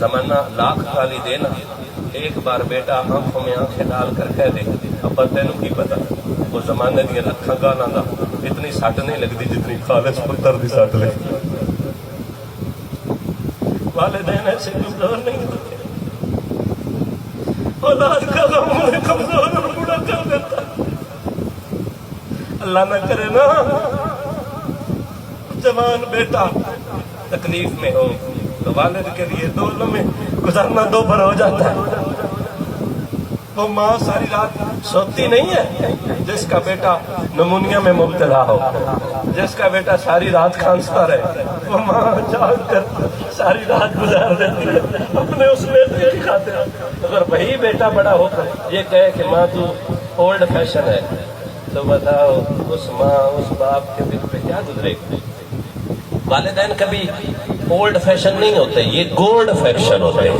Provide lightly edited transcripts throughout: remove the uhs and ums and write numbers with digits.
زمانہ لاکھ گالی دینا، ایک بار بیٹا آنکھوں میں آنکھیں ڈال کر کہہ دے ابا تینوں کی پتا وہ زمانے دیا لکھاں گالاں دا اتنی سٹ نہیں لگتی جتنی خالص پتر دی سٹ لگتی۔ والدین ایسے کمزور نہیں ہوتے، اولاد کا غم انہیں کمزور اور بوڑھا کر دیتا۔ اللہ نہ کرے نا جوان بیٹا تکلیف میں ہو تو والد کے لیے دو لمحے گزارنا دو بر ہو جاتا ہے۔ وہ ماں ساری رات سوتی نہیں ہے جس کا بیٹا نمونیا میں مبتلا ہو، جس کا بیٹا ساری رات کھانستا رہے، وہ ماں جاگ کر ساری رات گزار دیتی ہے اپنے اس بیٹے کی خاطر۔ اگر وہی بیٹا بڑا ہو کر یہ کہے کہ ماں تو اولڈ فیشن ہے تو بتاؤ اس ماں اس باپ کے دل پہ کیا گزرے گی؟ والدین کبھی اولڈ فیشن نہیں ہوتے، یہ گولڈ فیشن ہوتے ہیں،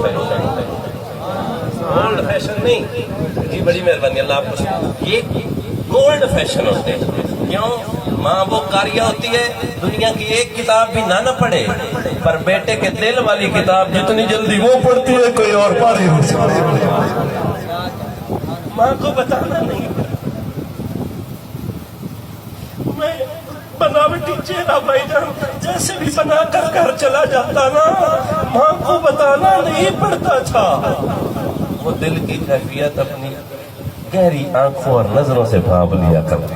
اولڈ فیشن نہیں۔ جی بڑی مہربانی، اللہ آپ کو۔ یہ گولڈ فیشن ہوتے ہیں۔ کیوں؟ ماں وہ قاریہ ہوتی ہے دنیا کی ایک کتاب بھی نہ پڑھے، پر بیٹے کے دل والی کتاب جتنی جلدی وہ پڑھتی ہے کوئی اور پڑھ نہیں سکتی۔ ماں کو بتانا نہیں، میں بناوٹی چہرہ بھائی جان جیسے بھی بنا کر گھر چلا جاتا نا، ماں کو بتانا نہیں پڑتا تھا۔ وہ دل کی کیفیت اپنی گہری آنکھوں اور نظروں سے بھانپ لیا کرتی۔